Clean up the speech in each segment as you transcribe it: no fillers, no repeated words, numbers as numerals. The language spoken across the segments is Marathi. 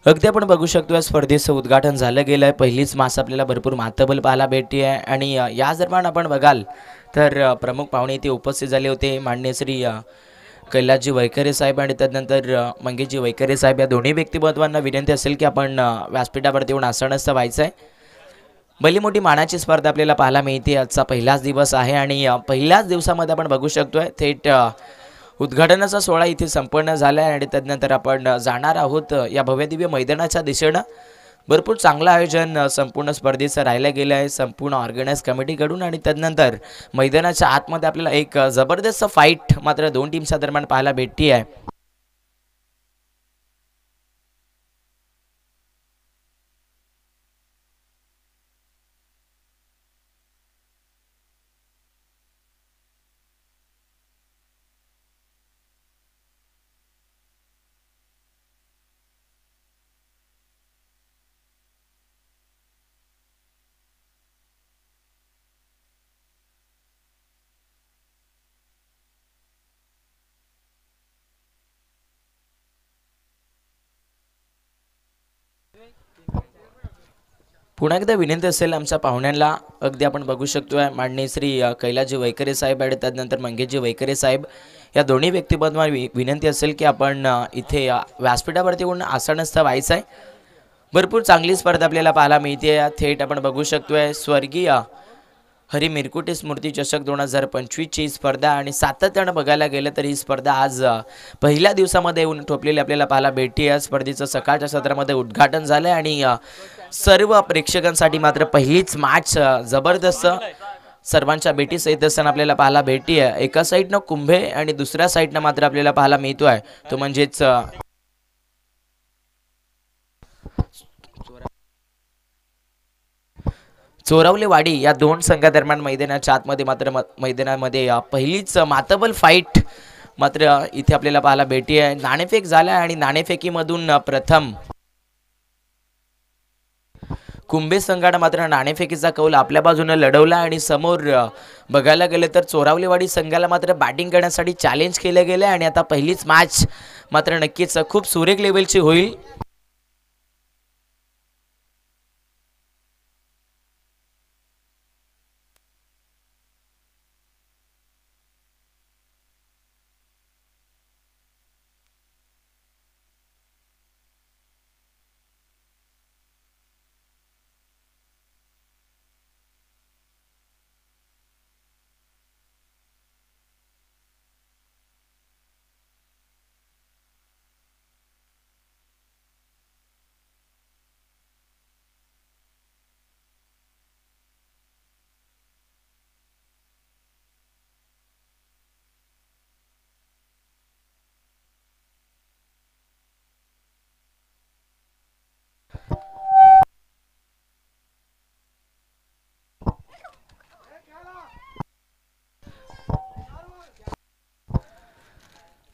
अगदी आपण बघू शकतो या स्पर्धेचं उद्घाटन झालं गेलं आहे. पहिलीच मास आपल्याला भरपूर मातब्बल पाहायला भेटते आहे आणि याच दरम्यान आपण बघाल तर प्रमुख पाहुणे इथे उपस्थित झाले होते. माननीय श्री कैलासजी वैखरे साहेब आणि त्यानंतर मंगेशजी वैखरे साहेब या दोन्ही व्यक्तिमत्वांना विनंती असेल की आपण व्यासपीठावरती येऊन आसनस्थ व्हायचं आहे. भली मोठी मानाची स्पर्धा आपल्याला पाहायला मिळते. आजचा पहिलाच दिवस आहे आणि पहिल्याच दिवसामध्ये आपण बघू शकतोय थेट उद्घाटनाचा सोहळा इथे संपन्न झाला आहे आणि त्यानंतर आपण जाणार आहोत या भव्यदिव्य मैदानाच्या दिशेनं. भरपूर चांगलं आयोजन संपूर्ण स्पर्धेचं राहिलं गेलं आहे संपूर्ण ऑर्गनाइज कमिटीकडून आणि त्यानंतर मैदानाच्या आतमध्ये आपल्याला एक जबरदस्त फाईट मात्र दोन टीमच्या दरम्यान पाहायला भेटते आहे. पुन्हा एकदा विनंती असेल आमच्या पाहुण्यांना. अगदी आपण बघू शकतोय माननीय श्री कैलासजी वैखरे साहेब आणि त्यानंतर मंगेशजी वैखरे साहेब या दोन्ही व्यक्तिमत्वांना विनंती असेल की आपण इथे व्यासपीठावरती येऊन आसनस्थ व्हायचं आहे. भरपूर चांगली स्पर्धा आपल्याला पाहायला मिळते. थेट आपण बघू शकतोय स्वर्गीय हरी मिरकुटे स्मृती चषक 2025ची स्पर्धा आणि सातत्यानं बघायला गेलं तर ही स्पर्धा आज पहिल्या दिवसामध्ये येऊन ठोपलेली आपल्याला पाहायला भेटते. या स्पर्धेचं सकाळच्या सत्रामध्ये उद्घाटन झालं आणि सर्व प्रेक्षकांसाठी मात्र पहिलीच मॅच जबरदस्त सर्वांच्या भेटीस येत असताना आपल्याला पाहायला भेटते. एका साईडनं कुंभे आणि दुसऱ्या साईडनं मात्र आपल्याला पाहायला मिळतोय तो म्हणजेच चोरवलेवाडी या दोन संघादरम्यान मैदानाच्या आतमध्ये मात्र मैदानामध्ये पहिलीच मातबल फाईट मात्र इथे आपल्याला पाहायला भेटते आहे. नाणेफेक झाला आणि नाणेफेकीमधून प्रथम कुंभे संघानं मात्र नाणेफेकीचा कौल आपल्या बाजूने लढवला आणि समोर बघायला गेलं तर चोरावलेवाडी संघाला मात्र बॅटिंग करण्यासाठी चॅलेंज केलं गेलं आणि आता पहिलीच मॅच मात्र नक्कीच खूप सुरेख लेवलची होईल.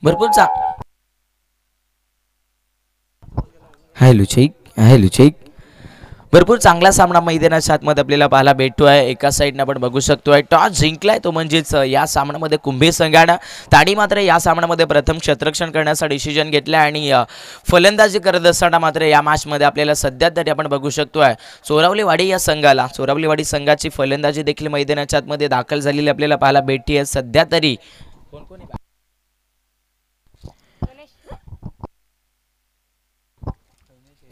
भरपूर हॅलो चेक भरपूर चांगला सामना मैदानाच्या आतमध्ये आपल्याला पाहायला भेटतोय. एका साईडनं आपण बघू शकतोय टॉस जिंकलाय तो म्हणजेच या सामन्यामध्ये कुंभे संघानं ताडी मात्र या सामन्यामध्ये प्रथम क्षेत्ररक्षण करण्याचा डिसिजन घेतला आणि फलंदाजी करत असताना मात्र या मॅचमध्ये आपल्याला सध्या तरी आपण बघू शकतोय चोरावलेवाडी या संघाला चोरावलेवाडी संघाची फलंदाजी देखील मैदानाच्या आतमध्ये दाखल झालेली आपल्याला पाहायला भेटते. सध्या तरी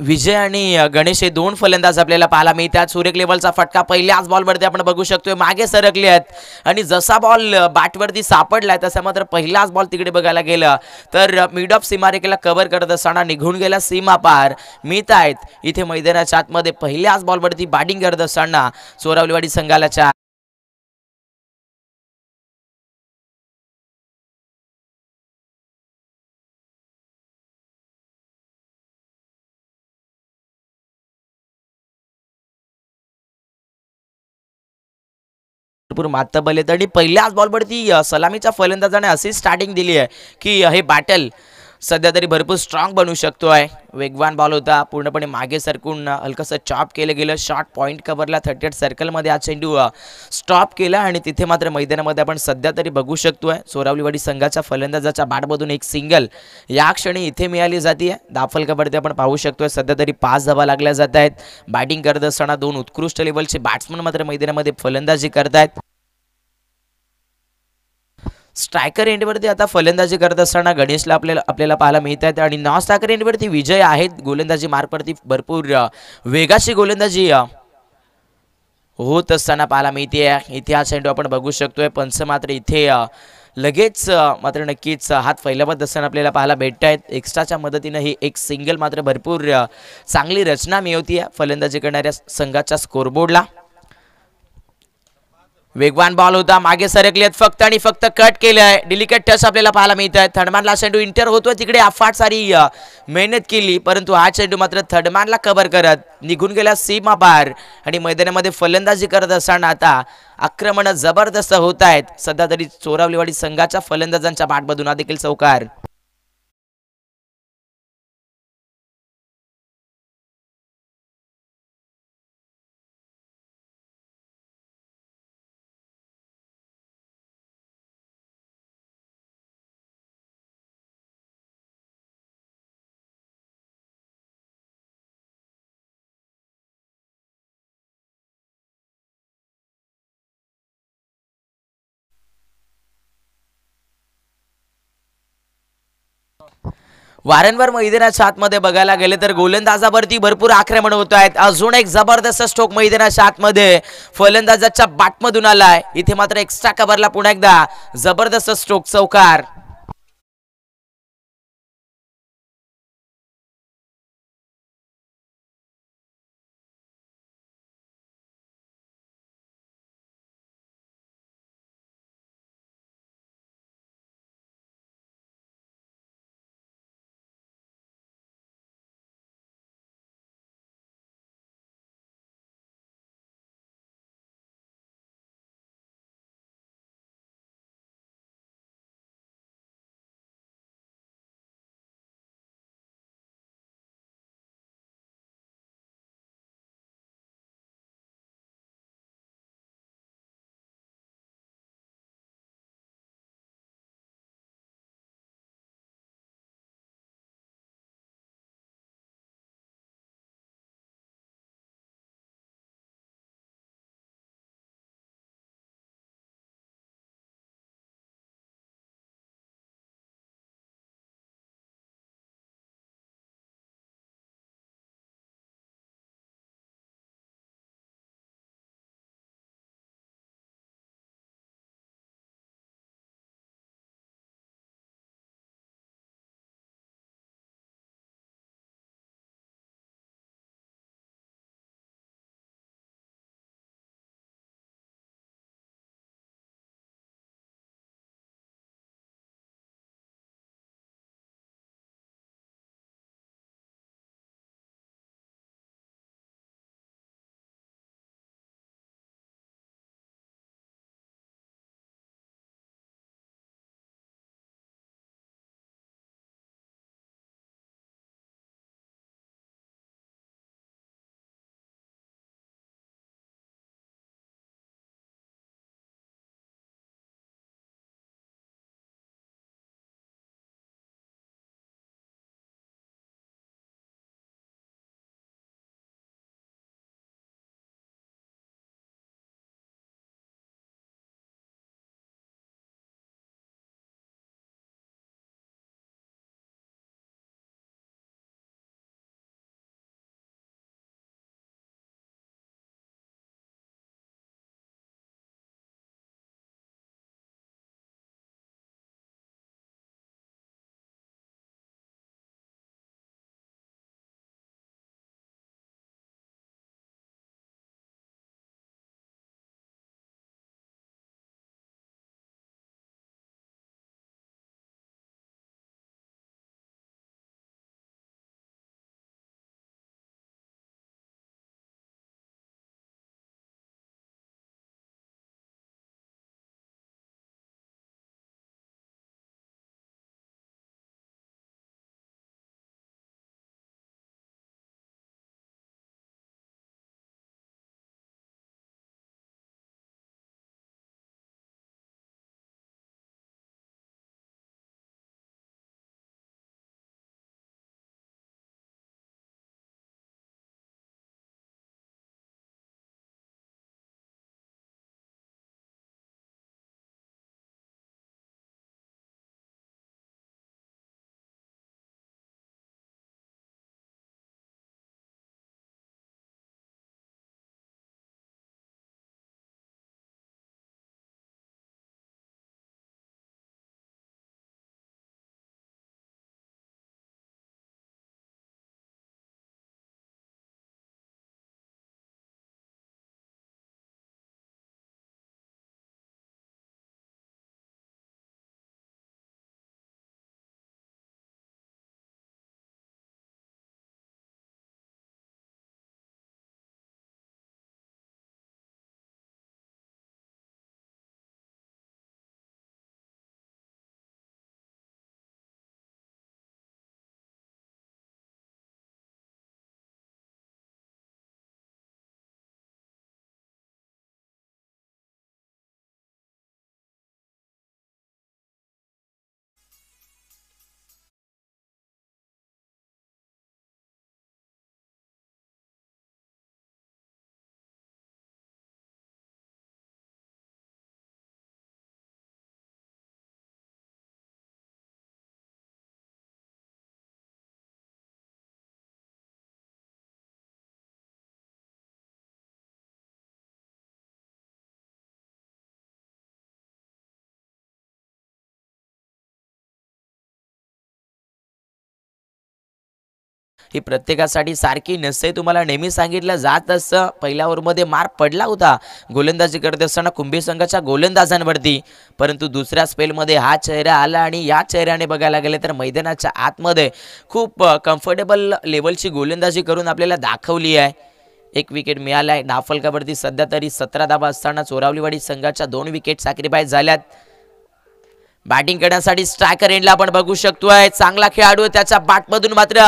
विजय आणि गणेश हे दोन फलंदाज आपल्याला पाहायला मिळतात. सुरेख लेवलचा फटका पहिल्याच बॉलवरती आपण बघू शकतोय मागे सरकले आहेत आणि जसा बॉल बॅटवरती सापडलाय तसा मात्र पहिलाच बॉल तिकडे बघायला गेलं तर मिड ऑफ सीमारेखेला कव्हर करत असताना निघून गेला सीमा पार मिळत आहेत. इथे मैदानाच्या आतमध्ये पहिल्याच बॉलवरती बॅटिंग करत असताना चोरावलेवाडी संघाला भरपूर मातब्बल आहेत आणि पहिल्याच बॉलवरती सलामीच्या फलंदाजाने अशी स्टार्टिंग दिली आहे की हे बॅटल सध्या तरी भरपूर स्ट्रॉंग बनू शकतोय. वेगवान बॉल होता, पूर्णपणे मागे सरकून हलकंसं चॉप केलं गेलं. शॉर्ट पॉईंट कव्हरला 38 सर्कलमध्ये हा चेंडू स्टॉप केला आणि तिथे मात्र मैदानामध्ये आपण सध्या तरी बघू शकतोय चोरावलीवाडी संघाच्या फलंदाजाच्या बॅटमधून एक सिंगल या क्षणी इथे मिळाली जाते. दाफलकावरती आपण पाहू शकतोय सध्या तरी 5 धावा लागल्या जात आहेत. बॅटिंग करत असताना 2 उत्कृष्ट लेवलचे बॅट्समन मात्र मैदानामध्ये फलंदाजी करतायत. स्ट्रायकर एंडवरती आता फलंदाजी करत असताना गणेशला आपल्याला पाहायला मिळत आहेत आणि नॉन स्ट्रायकर एंडवरती विजय आहेत. गोलंदाजी मार्कवरती भरपूर वेगाची गोलंदाजी होत असताना पाहायला मिळते. इथे हा चेंडू आपण बघू शकतोय. पंच मात्र इथे लगेच मात्र नक्कीच हात फैलावत असताना आपल्याला पाहायला भेटत आहेत. एक्स्ट्राच्या मदतीनं ही एक सिंगल मात्र भरपूर चांगली रचना मिळवतीये फलंदाजी करणाऱ्या संघाच्या स्कोरबोर्डला. वेगवान बॉल होता, मागे सरकलेत फक्त आणि फक्त कट केलंय. डिलिकेट टच आपल्याला पाहायला मिळत आहे. थर्डमॅनला चेंडू इंटर होतोय, तिकडे अफाट सारी मेहनत केली, परंतु हा चेंडू मात्र थर्डमॅनला कव्हर करत निघून गेला सीमा पार आणि मैदानामध्ये फलंदाजी करत असताना आता आक्रमण जबरदस्त होत आहेत. सध्या तरी चोरावलीवाडी संघाच्या फलंदाजांच्या बॅटमधून हा देखील चौकार. वारंवार मैदानाच्या आतमध्ये बघायला गेले तर गोलंदाजावरती भरपूर आक्रमण होत आहेत. अजून एक जबरदस्त स्ट्रोक मैदानाच्या आतमध्ये फलंदाजाच्या बॅटमधून आलाय. इथे मात्र एक्स्ट्रा कव्हरला पुन्हा एकदा जबरदस्त स्ट्रोक चौकार. ही प्रत्येकासाठी सारखी नसते. तुम्हाला नेहमी सांगितलं जात असतं. पहिल्या ओव्हरमध्ये मार पडला होता गोलंदाजी करत असताना कुंभी संघाच्या गोलंदाजांवरती, परंतु दुसऱ्या स्पेलमध्ये हा चेहरा आला आणि या चेहऱ्याने बघायला गेले तर मैदानाच्या आतमध्ये खूप कम्फर्टेबल लेवलची गोलंदाजी करून आपल्याला दाखवली आहे. एक विकेट मिळाला आहे. धावफलकावरती सध्या तरी 17 धावा असताना चोरावलीवाडी संघाच्या 2 विकेट सॅक्रिफाईस झाल्यात. बॅटिंग करण्यासाठी स्ट्रायकर एंडला आपण बघू शकतोय चांगला खेळाडू, त्याच्या बॅटमधून मात्र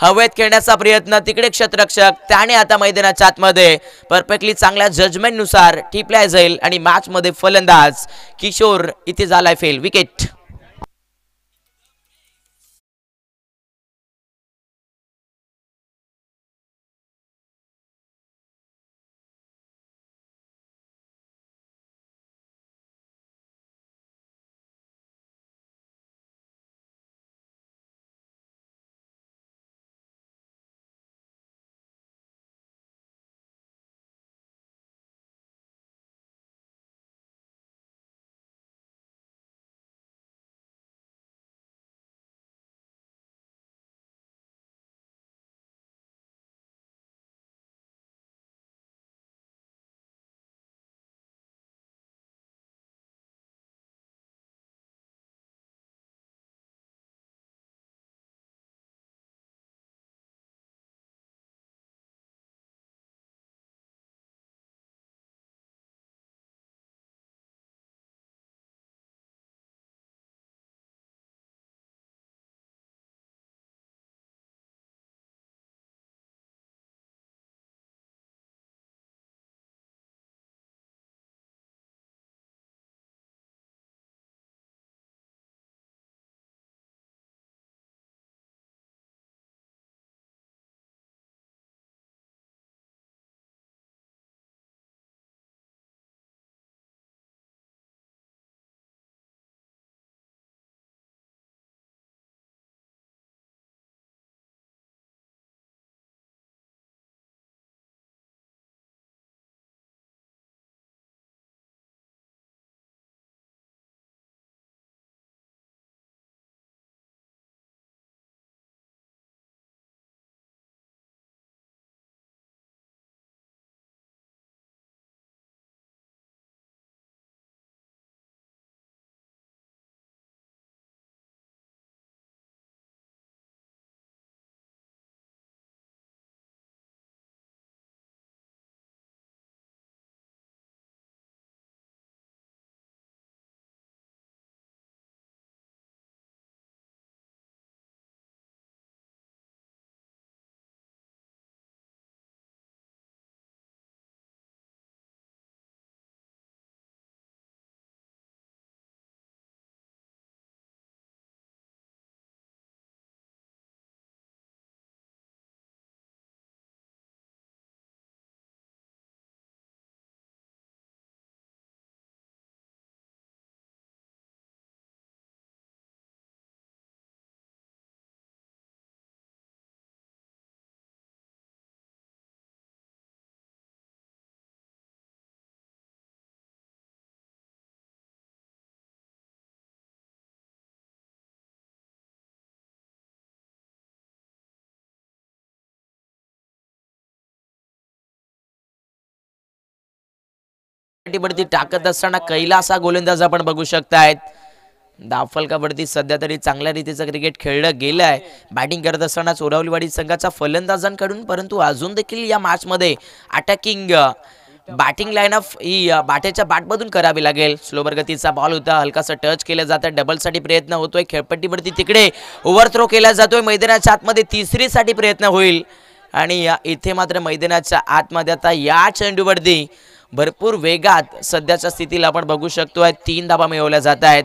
हवेत खेळण्याचा प्रयत्न, तिकडे क्षेत्ररक्षक, त्याने आता मैदानाच्या आतमध्ये परफेक्टली चांगल्या जजमेंट नुसार टिपल्या जाईल आणि मॅच मध्ये फलंदाज किशोर इथे झालाय फेल. विकेट. वरती टाकत असताना कैलास हा गोलंदाज आपण बघू शकतायत. धावफलकावरती सध्या तरी चांगल्या रीतीचं क्रिकेट खेळलं गेलं आहे. बॅटिंग करत असताना चोरावलीवाडी संघाच्या फलंदाजांकडून, परंतु अजून देखील या मॅच मध्ये अटॅकिंग बॅटिंग लाईनअप ही बाटेच्या बॅटमधून करावी लागेल. स्लोवर गतीचा बॉल होता, हलकासा टच केला जातं, डबल साठी प्रयत्न होतोय खेळपट्टीवरती, तिकडे ओव्हर थ्रो केला जातोय. मैदानाच्या आतमध्ये तिसरी साठी प्रयत्न होईल आणि इथे मात्र मैदानाच्या आतमध्ये आता या चेंडूवरती भरपूर वेगात सध्याच्या स्थितीला आपण बघू शकतोय 3 धावा मिळवल्या जात आहेत.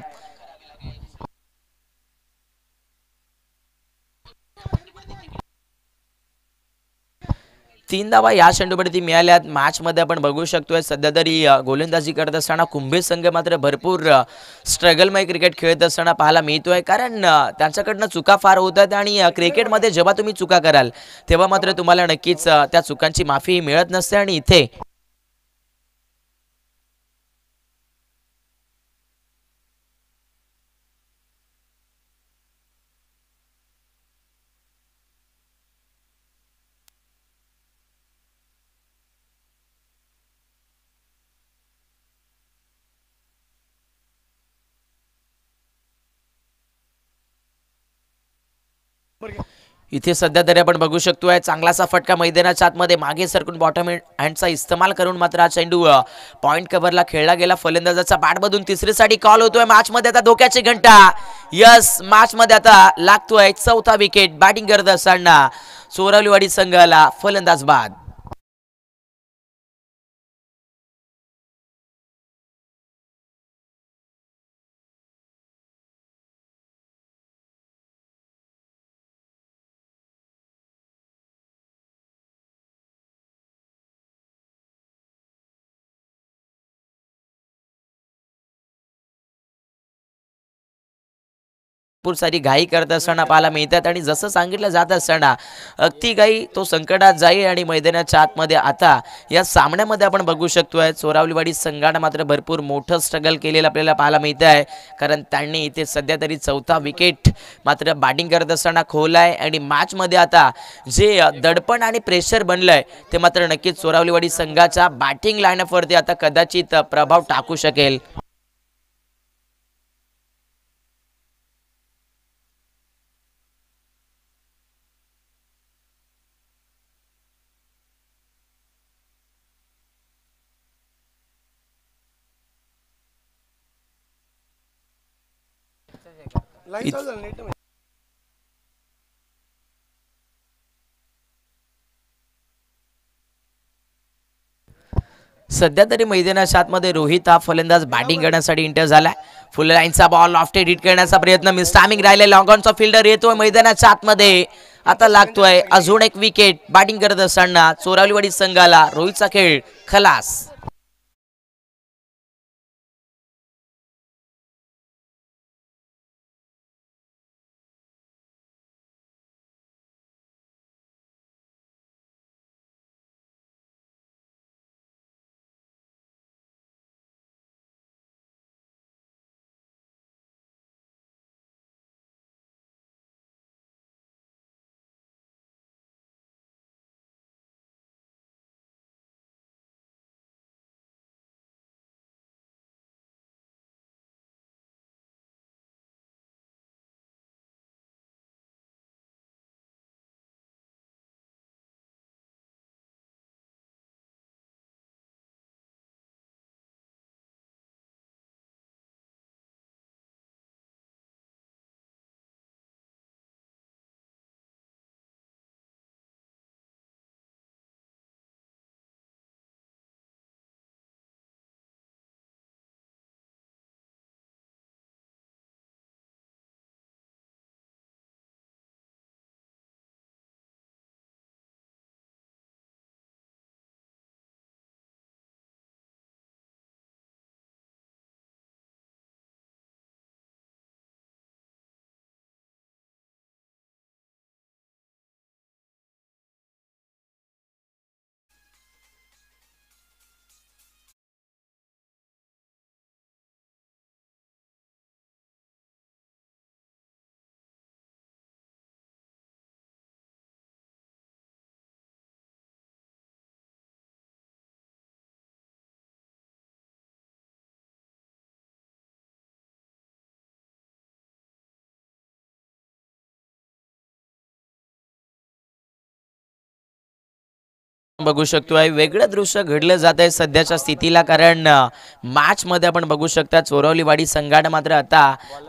3 धावा या चेंडूवरती मिळाल्यात. मॅच मध्ये आपण बघू शकतोय सध्या तरी गोलंदाजी करत असताना कुंभे संघ मात्र भरपूर स्ट्रगलमय क्रिकेट खेळत असताना पाहायला मिळतोय, कारण त्यांच्याकडनं चुका फार होत आहेत आणि क्रिकेटमध्ये जेव्हा तुम्ही चुका कराल तेव्हा मात्र तुम्हाला नक्कीच त्या चुकांची माफी मिळत नसते. आणि इथे इथे सध्या तरी आपण बघू शकतोय चांगलासा फटका मैदानाच्या आतमध्ये मागे सरकून बॉटम हँडचा इस्तेमाल करून मात्र हा चेंडू पॉइंट कव्हरला खेळला गेला. फलंदाजाचा बॅटमधून तिसरीसाठी कॉल होतोय. मॅच मध्ये आता धोक्याची घंटा. यस, मॅच मध्ये आता लागतोय चौथा विकेट. बॅटिंग करत असताना चोरवलीवाडी संघाला फलंदाज बाद. भरपूर सारी घाई करत असताना पाहायला मिळतात आणि जसं सांगितलं जात असताना अगदी घाई तो संकटात जाईल आणि मैदानाच्या आतमध्ये आता या सामन्यामध्ये आपण बघू शकतोय चोरावलीवाडी संघाने मात्र भरपूर मोठं स्ट्रगल केलेलं आपल्याला पाहायला मिळत आहे. कारण त्यांनी इथे सध्या तरी चौथा विकेट मात्र बॅटिंग करत असताना खोलाय आणि मॅचमध्ये आता जे दडपण आणि प्रेशर बनलंय ते मात्र नक्कीच चोरावलीवाडी संघाच्या बॅटिंग लाईनअपवरती आता कदाचित प्रभाव टाकू शकेल. सध्या तरी मैदानाच्या आतमध्ये रोहित हा फलंदाज बॅटिंग करण्यासाठी इंटर झालाय. फुल लाईनचा बॉल ऑफ्टेड हिट करण्याचा प्रयत्न मिस टायमिंग राहिले. लॉंग ऑनचा फिल्डर येतोय मैदानाच्या आतमध्ये. आता लागतोय अजून एक विकेट. बॅटिंग करत असताना चोरावलीवाडी संघाला रोहितचा खेळ खलास. बघू शकतोय वेगळं दृश्य घडलं जात आहे सध्याच्या स्थितीला. कारण मॅच मध्ये आपण बघू शकता चोरवलीवाडी संघाने मात्र आता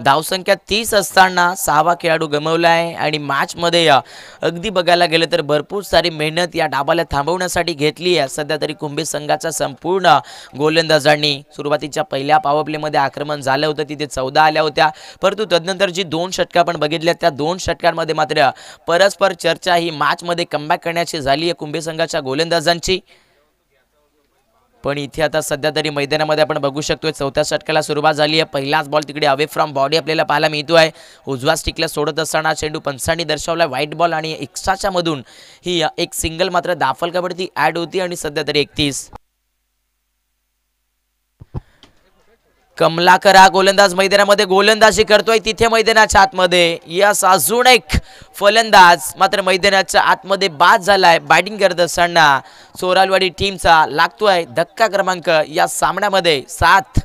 धावसंख्या 30 असताना 6वा खेळाडू गमावलाय आणि मॅच मध्ये अगदी बघायला गेलं तर भरपूर सारी मेहनत या डाबाला थांबवण्यासाठी घेतली आहे. सध्या तरी कुंभे संघाचा संपूर्ण गोलंदाजांनी सुरुवातीच्या पहिल्या पॉवर प्ले मध्ये आक्रमण झालं होतं, तिथे 14 आल्या होत्या. परंतु तदनंतर जी 2 षटका आपण बघितल्या त्या 2 षटकांमध्ये मात्र परस्पर चर्चा ही मॅच मध्ये कमबॅक करण्याची झाली आहे कुंभे संघाच्या गोलंदाजांची. पण इथे आता सध्या तरी मैदानामध्ये आपण बघू शकतोय चौथ्या षटकाला सुरुवात झाली आहे. पहिलाच बॉल तिकडे अवे फ्रॉम बॉडी आपल्याला पाहायला मिळतोय. उजव्या स्टिकला सोडत असताना चेंडू पंचांनी दर्शवला व्हाईट बॉल आणि एक्स्ट्राच्या मधून ही एक सिंगल मात्र दाफलकावरती ऍड होती आणि सध्या तरी 31. कमलाकर हा गोलंदाज मैदानामध्ये गोलंदाजी करतोय तिथे मैदानाच्या आतमध्ये. यस, अजून एक फलंदाज मात्र मैदानाच्या आतमध्ये बाद झालाय. बॅटिंग करत असताना चोरालवाडी टीमचा लागतोय धक्का क्रमांक या सामन्यामध्ये 7.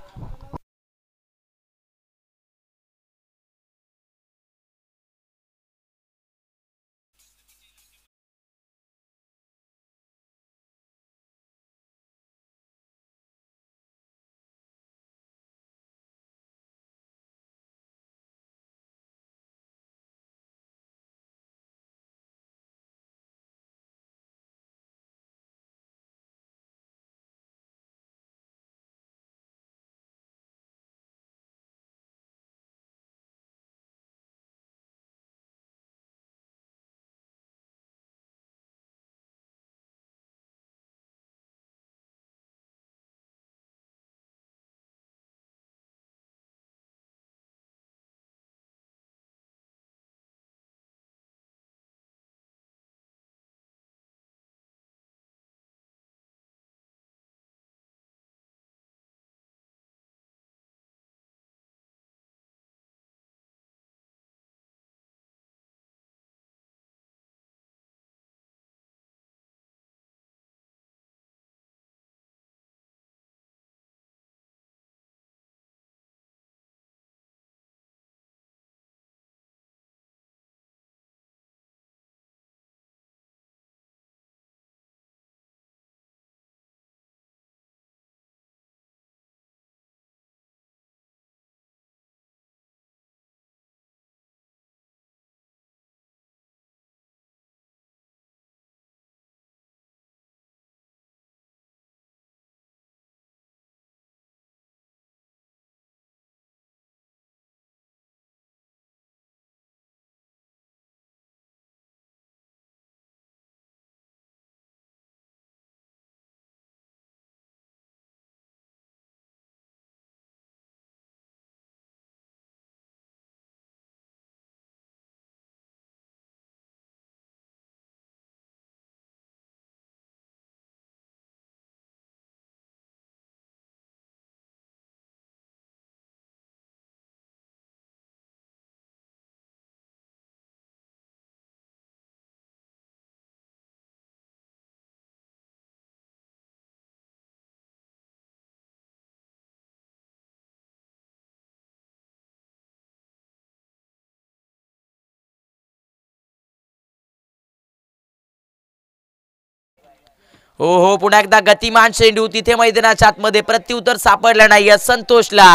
हो हो, पुन्हा एकदा गतिमान चेंडू तिथे मैदानाच्या आतमध्ये प्रत्युत्तर सापडलं नाही. संतोषला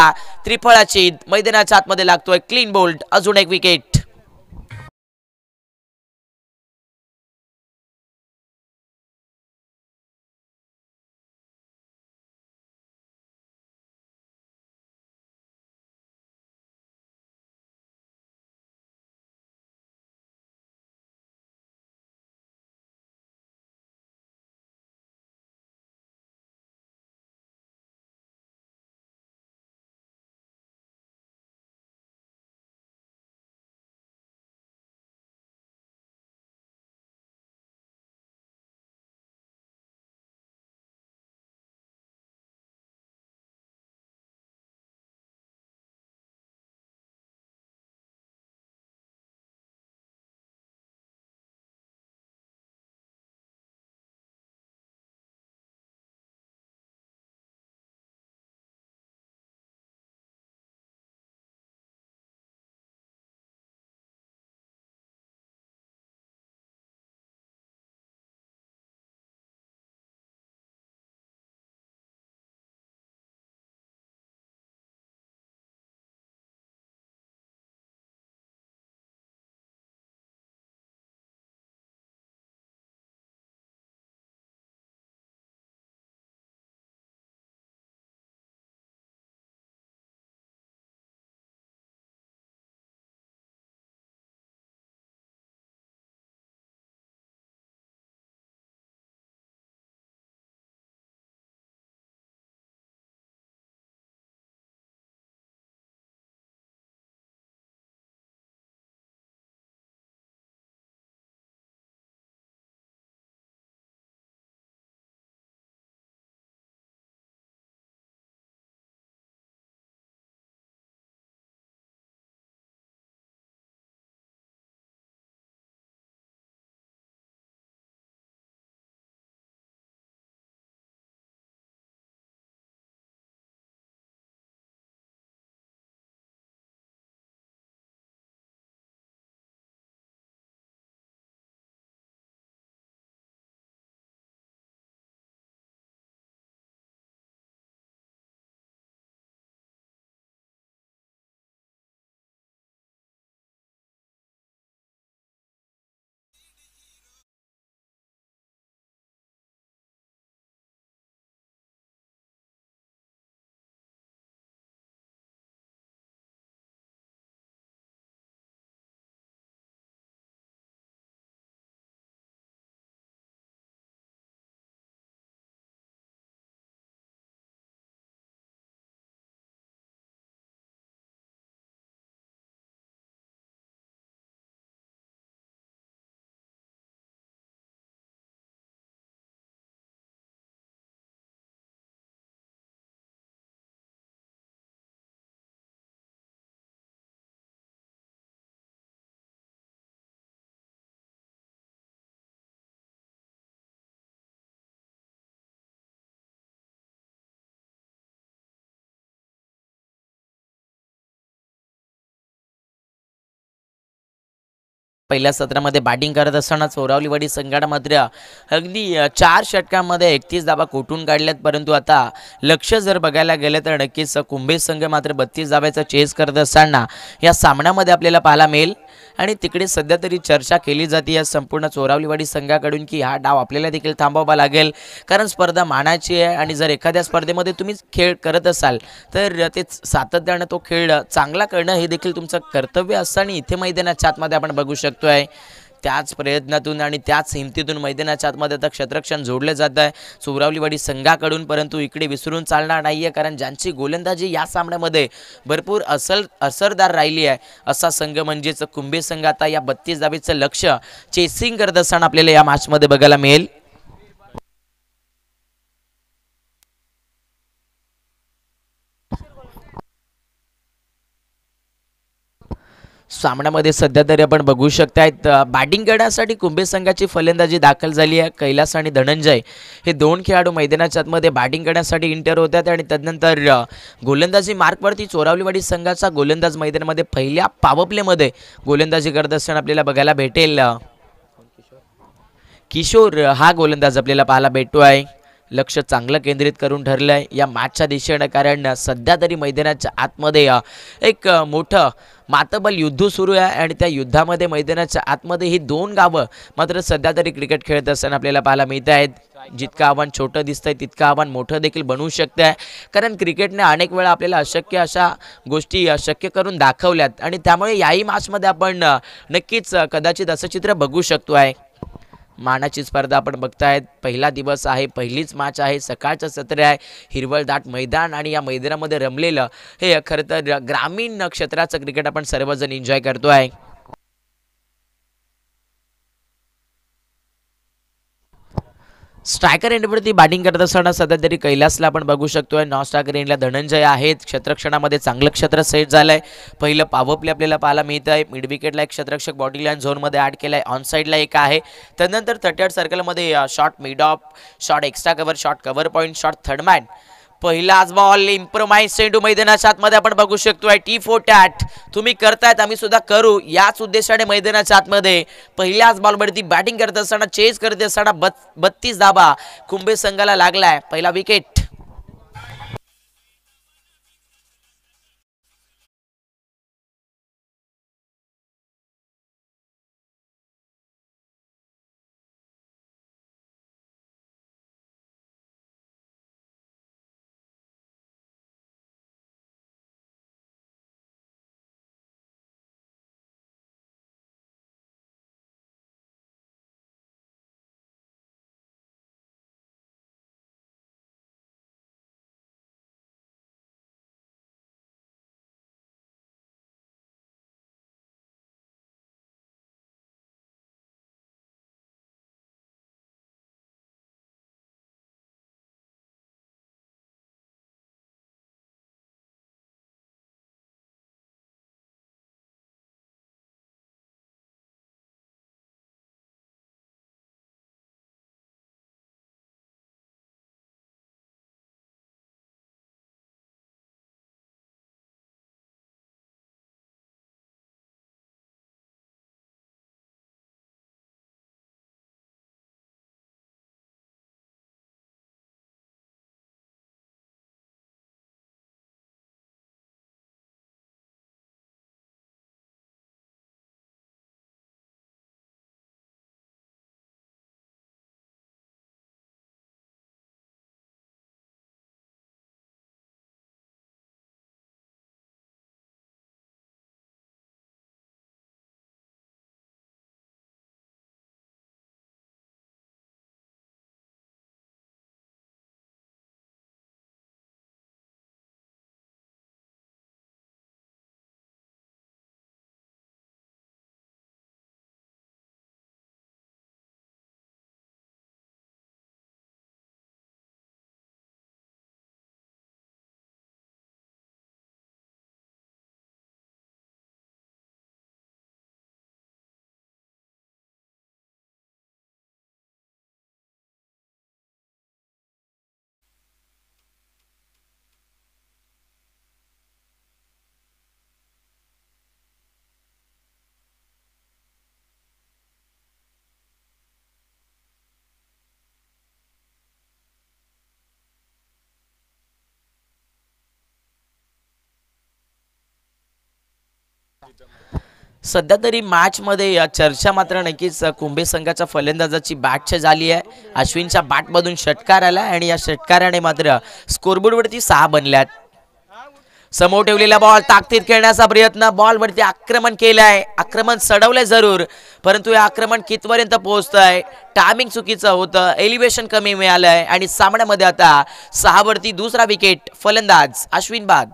त्रिफळाची मैदानाच्या आतमध्ये लागतोय क्लीन बोल्ड. अजून एक विकेट. पहिल्या सत्रामध्ये बॅटिंग करत असताना चोरावलीवाडी संघाने मात्र अगदी 4 षटकांमध्ये 31 धावा कोठून काढल्यात. परंतु आता लक्ष जर बघायला गेलं तर नक्कीच कुंभे संघ मात्र 32 धाव्याचा चेस करत असताना या सामन्यामध्ये आपल्याला पाहायला मिळेल. आणि तिकडे सध्या तरी चर्चा केली जाते या संपूर्ण चोरावलीवाडी संघाकडून की हा डाव आपल्याला देखील थांबवावा लागेल, कारण स्पर्धा मानाची आहे. आणि जर एखाद्या स्पर्धेमध्ये तुम्ही खेळ करत असाल तर ते सातत्याने तो खेळ चांगला करणं हे देखील तुमचं कर्तव्य असतं. आणि इथे मैदानाच्या आतमध्ये आपण बघू शकतोय त्याच प्रयत्नातून आणि त्याच हिमतीतून मैदानाच्या आतमध्ये आता क्षेत्ररक्षण जोडलं जात आहे चोरावलीवाडी संघाकडून. परंतु इकडे विसरून चालणार नाही आहे, कारण ज्यांची गोलंदाजी या सामन्यामध्ये भरपूर असरदार राहिली आहे असा संघ म्हणजेच कुंभे संघ आता या 32 धावेचं लक्ष चेसिंग करत असताना आपल्याला या मॅचमध्ये बघायला मिळेल. सामन्यामध्ये सध्या तरी आपण बघू शकतायत बॅटिंग करण्यासाठी कुंभे संघाची फलंदाजी दाखल झाली आहे. कैलास आणि धनंजय हे दोन खेळाडू मैदानाच्या आतमध्ये बॅटिंग करण्यासाठी इंटर होतात. आणि त्यानंतर गोलंदाजी मार्कवरती चोरावलीवाडी संघाचा गोलंदाज मैदानामध्ये पहिल्या पॉवर प्लेमध्ये गोलंदाजी करत असताना आपल्याला बघायला भेटेल किशोर हा गोलंदाज आपल्याला पाहायला भेटतो आहे. लक्ष चांगलं केंद्रित करून ठरलं आहे या मॅचच्या दिशेनं, कारण सध्या तरी मैदानाच्या आतमध्ये एक मोठं मातबल युद्ध सुरू आहे आणि त्या युद्धामध्ये मैदानाच्या आतमध्ये ही दोन गावं मात्र सध्या तरी क्रिकेट खेळत असताना आपल्याला पाहायला मिळत आहेत. जितकं आव्हान छोटं दिसतंय तितकं आव्हान मोठं देखील बनवू शकतं आहे, कारण क्रिकेटने अनेक वेळा आपल्याला अशक्य अशा गोष्टी शक्य करून दाखवल्यात आणि त्यामुळे याही मॅचमध्ये आपण नक्कीच कदाचित असं चित्र बघू शकतो आहे. मानाची स्पर्धा आपण बघतायत, पहिला दिवस आहे, पहिलीच मॅच आहे, सकाळचं सत्र आहे, हिरवळदाट मैदान आणि या मैदानामध्ये रमलेलं हे खरं तर ग्रामीण क्षेत्राचं क्रिकेट आपण सर्वजण एन्जॉय करतो आहे. स्ट्रायकर एंडवरती बॅटिंग करत असताना सध्या तरी कैलासला आपण बघू शकतोय. नॉन स्ट्रायकर एंडला धनंजय आहेत. क्षेत्रक्षणामध्ये चांगलं क्षेत्र सेट झालंय. पहिलं पॉवर प्ले आपल्याला पाहायला मिळत आहे. मिड विकेटला एक क्षेत्ररक्षक बॉडी लाईन झोनमध्ये ॲड केलाय, ऑन साईडला एक आहे. त्यानंतर 38 सर्कलमध्ये shot mid of, shot extra cover, shot cover point, shot third man. पहिलाच बॉल इम्प्रोमाइज चेंडू मैदानाच्या आतमध्ये आपण बघू शकतोय. T4 टॅट तुम्ही करतायत, आम्ही सुद्धा करू याच उद्देशाने मैदानाच्या आतमध्ये पहिल्याच बॉलवरती बॅटिंग करत असताना, चेस करत असताना 32 धाबा कुंभे संघाला लागलाय. पहिला विकेट. सध्या तरी मॅच मध्ये चर्चा मात्र नक्कीच कुंभे संघाच्या फलंदाजाची बॅट झाली आहे. अश्विनच्या बॅटमधून षटकार आला आणि या षटकाराने मात्र स्कोरबोर्डवरती 6 बनल्यात. समोर ठेवलेला बॉल ताकदीत खेळण्याचा प्रयत्न, बॉलवरती आक्रमण केलंय, आक्रमण सडवलंय जरूर, परंतु हे आक्रमण कितपर्यंत पोहोचतंय, टायमिंग चुकीचं होतं, एलिव्हेशन कमी मिळालंय आणि सामन्यामध्ये आता 6 वरती दुसरा विकेट. फलंदाज अश्विन बाद.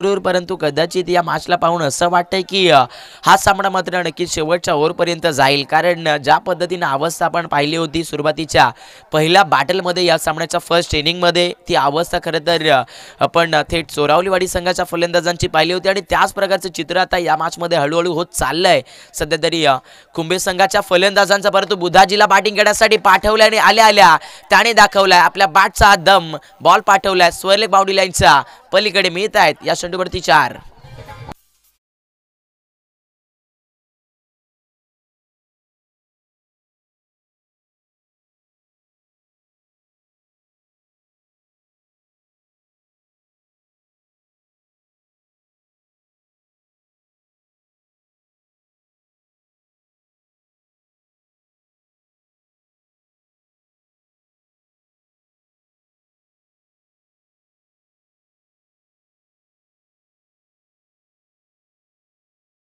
जरूर, परंतु कदाचित या मॅचला पाहून असं वाटतंय की हा सामना मात्र नक्कीच शेवटच्या ओव्हरपर्यंत जाईल, कारण ज्या पद्धतीने अवस्था आपण पाहिली होती सुरुवातीच्या पहिल्या बॅटलमध्ये या सामन्याच्या फर्स्ट इनिंगमध्ये, ती अवस्था खरं तर आपण थेट चोरावलीवाडी संघाच्या फलंदाजांची पाहिली होती आणि त्याच प्रकारचं चित्र आता या मॅचमध्ये हळूहळू होत चाललंय. सध्या तरी कुंभे संघाच्या फलंदाजांचा परंतु बुधाजीला बॅटिंग करण्यासाठी पाठवलं आणि आल्या आल्या त्याने दाखवलाय आपल्या बॅटचा दम, बॉल पाठवलाय स्क्वेअर लेग बाउंड्री लाईनच्या पलीकडे मिळत आहेत या चेंडूवरती 4.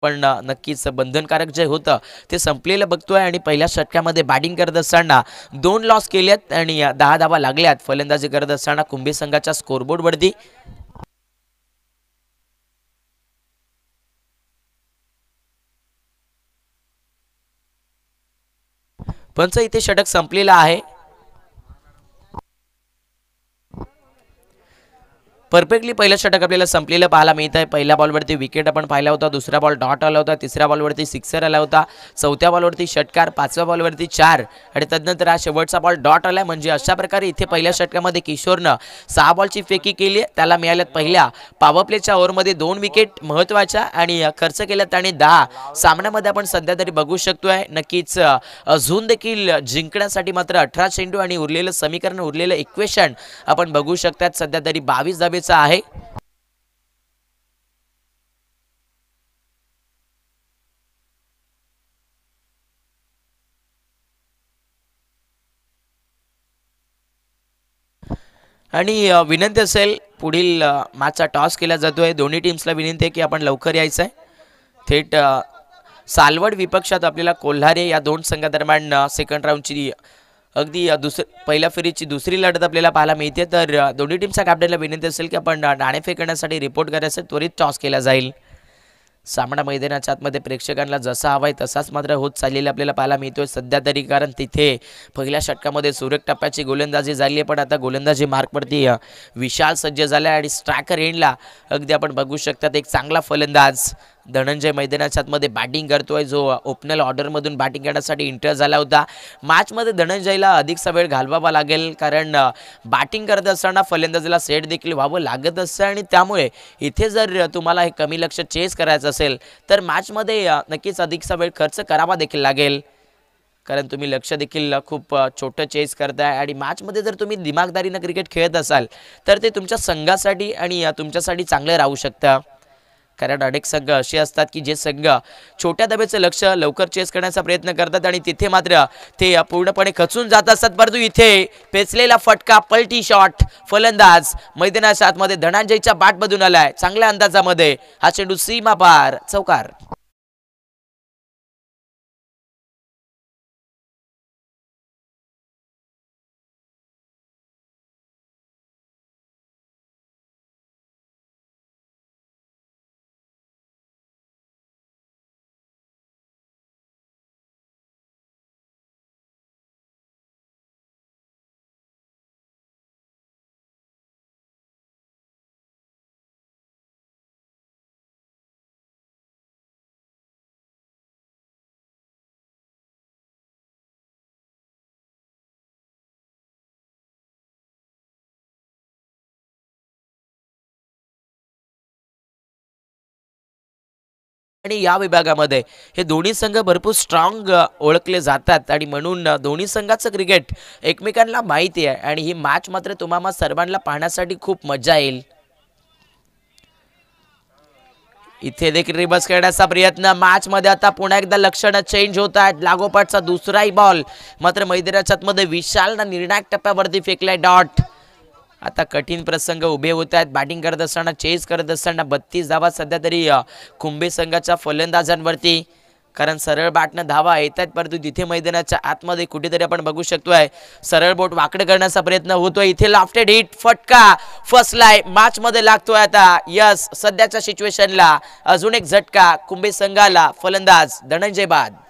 पण नक्कीच बंधनकारक जे होतं ते संपलेलं बघतोय आणि पहिल्या षटकामध्ये बॅटिंग करत असताना 2 लॉस केल्यात आणि 10 धावा लागल्यात फलंदाजी करत असताना कुंभे संघाच्या स्कोरबोर्डवरती. पंच इथे षटक संपलेलं आहे. परफेक्टली पहिलं षटक आपल्याला संपलेलं पाहायला मिळत आहे. पहिल्या बॉलवरती विकेट आपण पाहिला होता, दुसऱ्या बॉल डॉट आला होता, तिसऱ्या बॉलवरती सिक्सर आला होता, चौथ्या बॉलवरती षटकार, पाचव्या बॉलवरती 4 आणि तदनंतर हा शेवटचा बॉल डॉट आला. म्हणजे अशा प्रकारे इथे पहिल्या षटकामध्ये किशोरनं 6 बॉलची फेकी केली, त्याला मिळाल्यात पहिल्या पॉवर प्लेच्या ओव्हरमध्ये 2 विकेट महत्त्वाच्या आणि खर्च केल्यात त्याने 10. सामन्यामध्ये आपण सध्या तरी बघू शकतोय नक्कीच झोन देखील जिंकण्यासाठी मात्र 18 चेंडू आणि उरलेलं समीकरण, उरलेलं इक्वेशन आपण बघू शकतात सध्या तरी 22 धावेचं आहे. आणि विनंती असेल पुढील मॅचचा टॉस केला जातोय. दोन्ही टीम्सला विनंती आहे की आपण लवकर यायचं आहे. थेट सालवड विपक्षात आपल्याला कोल्हारे या 2 संघादरम्यान सेकंड राऊंडची अगदी पहिल्या फेरीची दुसरी लढत आपल्याला पाहायला मिळते. तर दोन्ही टीमच्या कॅप्टनला विनंती असेल की आपण नाणेफेक करण्यासाठी रिपोर्ट करायचं, त्वरित टॉस केला जाईल. सामना मैदानाच्या आतमध्ये प्रेक्षकांना जसा हवाय तसाच मात्र होत चाललेला आपल्याला पाहायला मिळतोय सध्या तरी, कारण तिथे पहिल्या षटकामध्ये सुरेख टप्प्याची गोलंदाजी झाली आहे, पण आता गोलंदाजी मार्कवरती विशाल सज्ज झाला आणि स्ट्रायकर एंडला अगदी आपण बघू शकतात एक चांगला फलंदाज धनंजय मैदानाच्या आतमध्ये बॅटिंग करतोय, जो ओपनर ऑर्डरमधून बॅटिंग करण्यासाठी इंटर झाला होता. मॅचमध्ये धनंजयला अधिकचा वेळ घालवावा लागेल, कारण बॅटिंग करत असताना फलंदाजीला सेट देखील व्हावं लागत असतं आणि त्यामुळे इथे जर तुम्हाला हे कमी लक्ष चेस करायचं असेल तर मॅचमध्ये नक्कीच अधिकचा वेळ खर्च करावा देखील लागेल, कारण तुम्ही लक्ष देखील खूप छोटं चेस करताय आणि मॅचमध्ये जर तुम्ही दिमागदारीनं क्रिकेट खेळत असाल तर ते तुमच्या संघासाठी आणि तुमच्यासाठी चांगलं राहू शकतं. कारण अनेक संघ असे असतात की जे संघ छोट्या धाब्याचं लक्ष लवकर चेस करण्याचा प्रयत्न करतात आणि तिथे मात्र ते पूर्णपणे खचून जात असतात. परंतु इथे पेचलेला फटका, पलटी शॉट, फलंदाज मैदानाच्या आतमध्ये धनंजयच्या बॅटमधून आलाय चांगल्या अंदाजामध्ये, हा चेंडू सीमा पार, चौकार. आणि या विभागामध्ये हे दोन्ही संघ भरपूर स्ट्रॉंग ओळखले जातात आणि म्हणून दोन्ही संघाचं क्रिकेट एकमेकांना माहिती आहे आणि ही मॅच मात्र तुम्हाला सर्वांना पाहण्यासाठी खूप मजा येईल. इथे देखील रिवर्स करण्याचा प्रयत्न, मॅच मध्ये आता पुन्हा एकदा लक्षणं चेंज होत आहेत. लागोपाठचा दुसराही बॉल मात्र मैदानाच्या आतमध्ये विशालनं निर्णायक टप्प्यावरती फेकलाय डॉट. आता कठीण प्रसंग उभे होत आहेत. बॅटिंग करत असताना, चेस करत असताना 32 धावा सध्या तरी कुंभे संघाच्या फलंदाजांवरती. कारण सरळ बाटनं धावा येतात, परंतु तिथे मैदानाच्या आतमध्ये कुठेतरी आपण बघू शकतोय सरळ बोट वाकडे करण्याचा प्रयत्न होतोय. इथे लॉफ्टेड हिट फटका फसलाय, मॅच मध्ये लागतोय आता. यस, सध्याच्या सिच्युएशनला अजून एक झटका कुंभे संघाला. फलंदाज धनंजय बाद.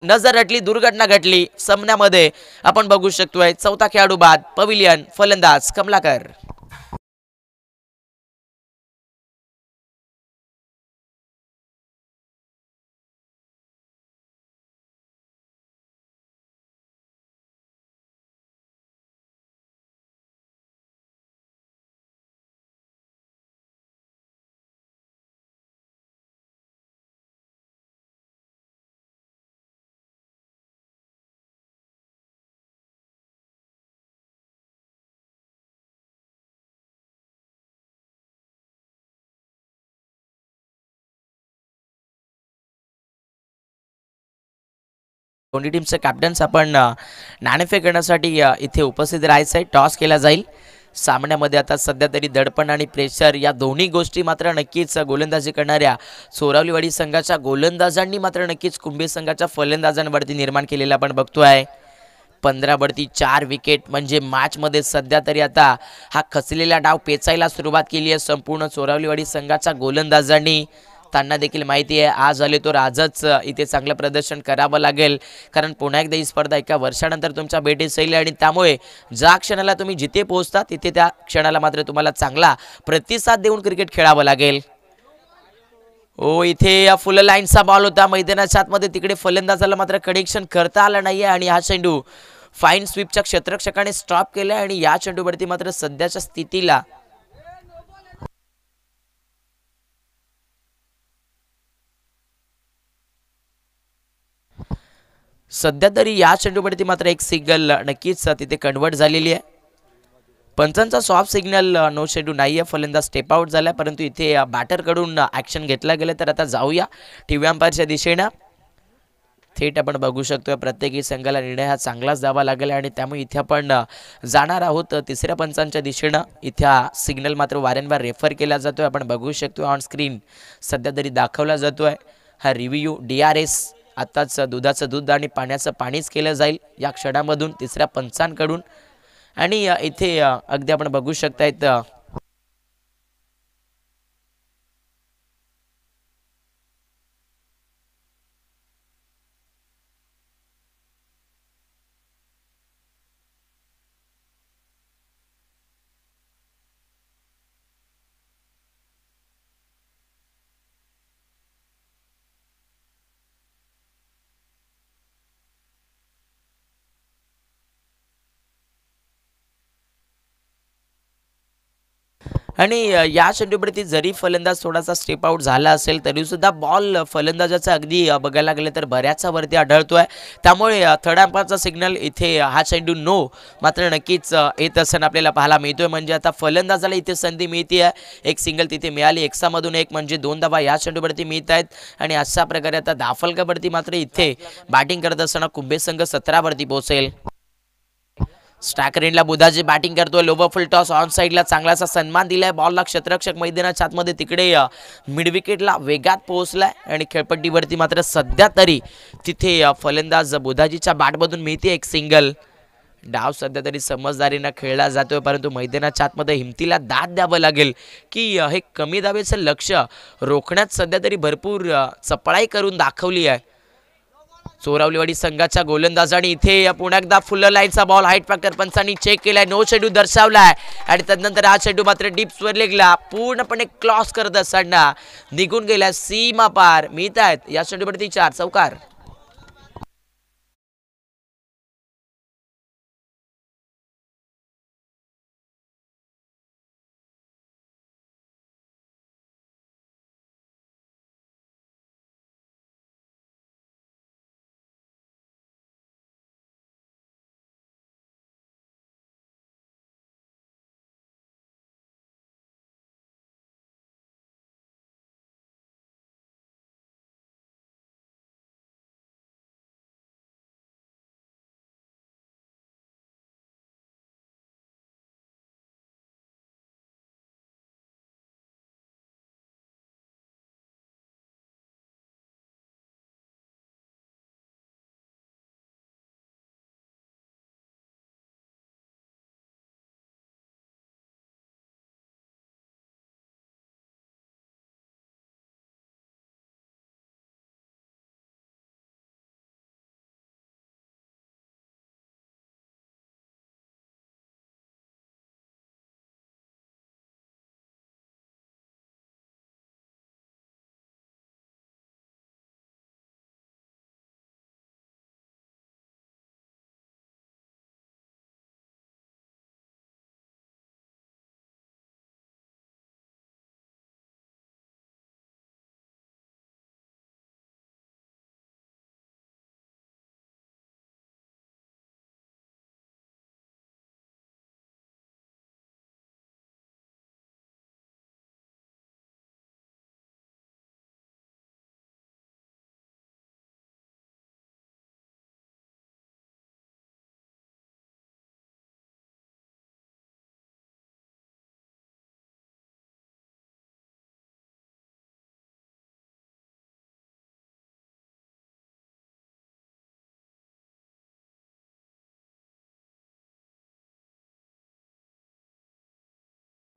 नजर हटली, दुर्घटना घडली सामन्यामध्ये. आपण बघू शकतोय चौथा खेळाडू बाद. पविलियन फलंदाज कमलाकर. दोन्ही टीमचे कॅप्टन्स आपण नाणेफेक करण्यासाठी इथे उपस्थित राहायचं आहे. टॉस केला जाईल. सामन्यामध्ये आता सध्या तरी दडपण आणि प्रेशर या दोन्ही गोष्टी मात्र नक्कीच गोलंदाजी करणाऱ्या चोरावलीवाडी संघाच्या गोलंदाजांनी मात्र नक्कीच कुंभे संघाच्या फलंदाजांवरती निर्माण केलेला आपण बघतोय. 15वरती 4 विकेट म्हणजे मॅचमध्ये सध्या तरी आता हा खचलेला डाव पेचायला सुरुवात केली आहे संपूर्ण चोरावलीवाडी संघाच्या गोलंदाजांनी. त्यांना देखील माहिती आहे आज आले तर आजच इथे चांगलं प्रदर्शन करावं लागेल, कारण पुन्हा एकदा ही स्पर्धा एका वर्षानंतर तुमच्या भेटीस येईल आणि त्यामुळे ज्या क्षणाला तुम्ही जिथे पोहोचता तिथे त्या क्षणाला मात्र तुम्हाला चांगला प्रतिसाद देऊन क्रिकेट खेळावं लागेल. ओ इथे या फुल लाईनचा बॉल होता मैदानाच्या आतमध्ये, तिकडे फलंदाजाला मात्र कनेक्शन करता आलं नाहीये आणि हा चेंडू फाईन स्वीपच्या क्षेत्ररक्षकाने स्टॉप केला आणि या चेंडूवरती मात्र सध्याच्या स्थितीला सध्या तरी या चेंडूवरती मात्र एक सिंगल नक्कीच तिथे कन्वर्ट झालेली आहे. पंचांचा सॉफ्ट सिग्नल नो चेंडू नाही आहे, फलंदाज स्टेप आउट झाला, परंतु इथे बॅटरकडून ॲक्शन घेतला गेलं. तर आता जाऊया टीव्ही अंपायरच्या दिशेनं. थेट आपण बघू शकतोय प्रत्येकी संघाला निर्णय हा चांगलाच द्यावा लागेल आणि त्यामुळे इथे आपण जाणार आहोत तिसऱ्या पंचांच्या दिशेनं. इथे हा सिग्नल मात्र वारंवार रेफर केला जातोय, आपण बघू शकतो ऑन स्क्रीन सध्या तरी दाखवला जातोय. हा रिव्ह्यू DRS आत्ताच दुधाचं दूध आणि पाण्याचं पाणीच केलं जाईल या क्षणामधून तिसऱ्या पंचांकडून. आणि इथे अगदी आपण बघू शकतायत आणि या चेंडूवरती जरी फलंदाज थोडासा स्टेप आउट झाला असेल तरी सुद्धा बॉल फलंदाजाचा अगदी बघायला गेलं तर बऱ्याचसा वरती आढळतोय. त्यामुळे थर्ड अंपायरचा सिग्नल इथे हा चेंडू नो मात्र नक्कीच येत असताना आपल्याला पाहायला मिळतोय. म्हणजे आता फलंदाजाला इथे संधी मिळते आहे, एक सिंगल तिथे मिळाली, एक्सामधून एक म्हणजे 2 धावा या चेंडूवरती मिळत आहेत. आणि अशा प्रकारे आता दाफलकावरती मात्र इथे बॅटिंग करत असताना कुंभे संघ 17 वरती पोहोचेल. स्ट्रायकर एंडला बुधाजी बॅटिंग करतोय, लोवर फुल टॉस ऑन साईडला चांगलासा सन्मान दिलाय बॉलला, क्षेत्ररक्षक मैदानाच्या आतमध्ये तिकडे मिड विकेटला वेगात पोहोचलाय आणि खेळपट्टीवरती मात्र सध्या तरी तिथे फलंदाज बुधाजीच्या बॅटमधून मिळते एक सिंगल. डाव सध्या तरी समजदारीनं खेळला जातोय, परंतु मैदानाच्या आतमध्ये हिमतीला दाद द्यावं लागेल की हे कमी दावेचं लक्ष रोखण्यात सध्या तरी भरपूर चपळाई करून दाखवली आहे चोरावलीवाडी संघाच्या गोलंदाजाने. इथे पुन्हा एकदा फुल लाईनचा बॉल हाईट फॅक्टर पंचांनी चेक केलाय, नो चेंडू दर्शवलाय आणि त्यानंतर हा चेंडू मात्र डीप स्वर पूर्णपणे क्रॉस करत असताना निघून गेला, सीमा पार मिळत आहेत या चेंडूवरती 4 चौकार.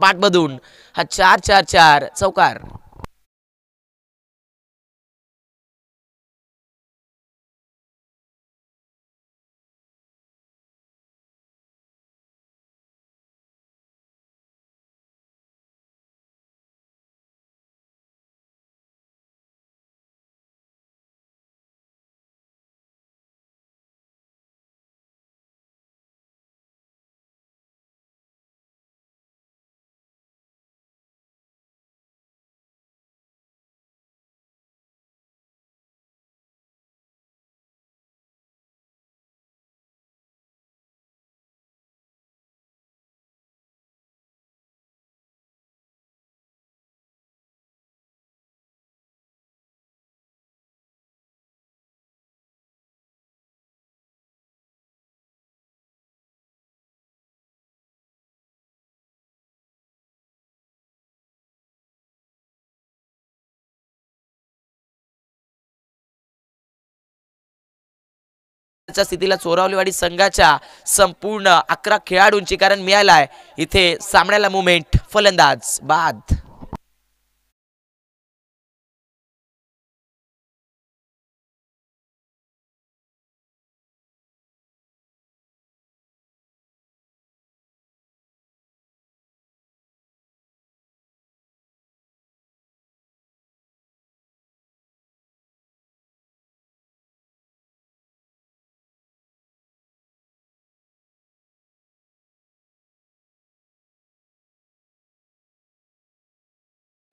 बॅटमधून हा 4-4-4 चौकार. सध्याच्या स्थितीला चोरावलीवाडी संघाच्या संपूर्ण 11 खेळाडूंची, कारण मिळालाय इथे सामन्याला मुवमेंट. फलंदाज बाद.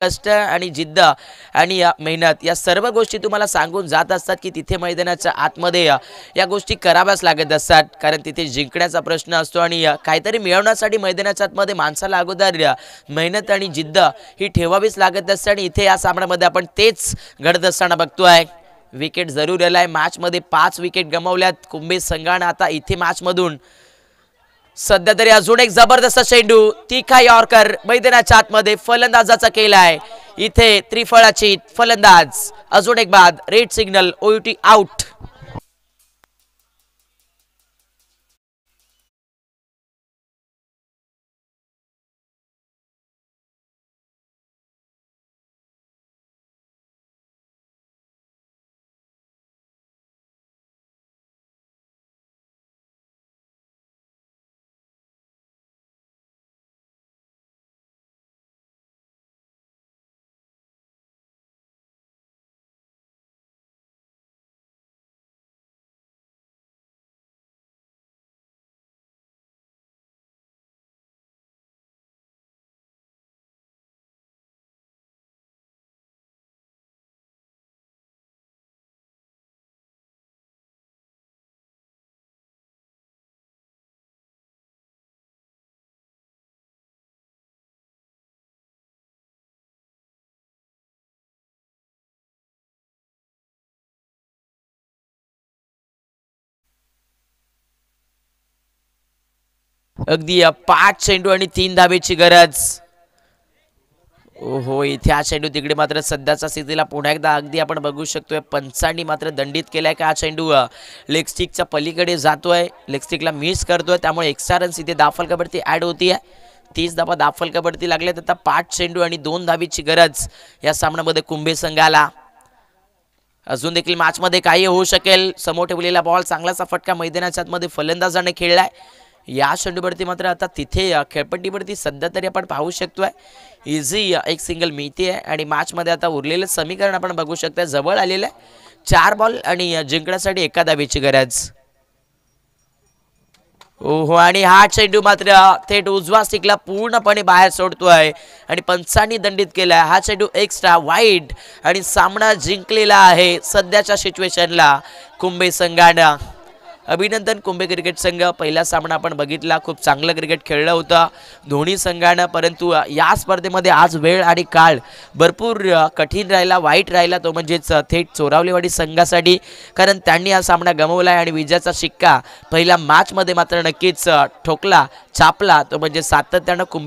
कष्ट आणि जिद्द आणि मेहनत या सर्व गोष्टी तुम्हाला सांगून जात असतात की तिथे मैदानाच्या आतमध्ये या गोष्टी कराव्याच लागत असतात, कारण तिथे जिंकण्याचा प्रश्न असतो आणि काहीतरी मिळवण्यासाठी मैदानाच्या आतमध्ये माणसाला अगोदर मेहनत आणि जिद्द ही ठेवावीच लागत असते. आणि इथे या सामन्यामध्ये आपण तेच घडत असताना बघतोय. विकेट जरूर आलाय. मॅचमध्ये 5 विकेट गमावल्यात कुंभे संघानं. आता इथे मॅचमधून सध्या तरी अजून एक जबरदस्त चेंडू, तिखा यॉर्कर मैदानाच्या आतमध्ये फलंदाजाचा केलाय. इथे त्रिफळाची फलंदाज अजून एक बाद. Red signal, OUT out. अगदी 5 चेंडू आणि 3 धावेची गरज. ओहो, इथे हा चेंडू तिकडे मात्र सध्याच्या स्थितीला पुन्हा एकदा अगदी आपण बघू शकतोय पंचांनी मात्र दंडित केलाय का हा चेंडू लेग स्टिकच्या पलीकडे जातोय, लेग स्टिकला मिस करतोय, त्यामुळे एक्स्ट्रा रन्स इथे धावफलकावरती ऍड होतीये. 30 धावा धावफलकावरती लागल्यात. आता 5 चेंडू आणि 2 धावेची गरज या सामन्यामध्ये कुंभे संघाला. अजून देखील मॅचमध्ये काही होऊ शकेल. समोर ठेवलेला बॉल चांगलासा फटका मैदानाच्या आतमध्ये फलंदाजाने खेळलाय. या चेंडूवरती मात्र आता तिथे खेळपट्टीवरती सध्या तरी आपण पाहू शकतोय इझी एक सिंगल मिळते आहे. आणि मॅचमध्ये आता उरलेलं समीकरण आपण बघू शकता जवळ आलेलं आहे. 4 बॉल आणि जिंकण्यासाठी 1 धावेची गरज. ओहो, आणि हा चेंडू मात्र थेट उजवा स्टिकला पूर्णपणे बाहेर सोडतोय आणि पंचांनी दंडित केलाय. हा चेंडू एक्स्ट्रा वाईड आणि सामना जिंकलेला आहे सध्याच्या सिच्युएशनला कुंभे संघानं. अभिनंदन कुंभे क्रिकेट संघ. पहिला सामना आपण बघितला, खूप चांगलं क्रिकेट खेळलं होतं दोन्ही संघानं, परंतु या स्पर्धेमध्ये आज वेळ आणि काळ भरपूर कठीण राहिला, वाईट राहिला, तो म्हणजेच थेट चोरावलीवाडी संघासाठी, कारण त्यांनी हा सामना गमावला आणि विजयाचा शिक्का पहिल्या मॅचमध्ये मात्र नक्कीच ठोकला, छापला, तो म्हणजे सातत्यानं कुंभे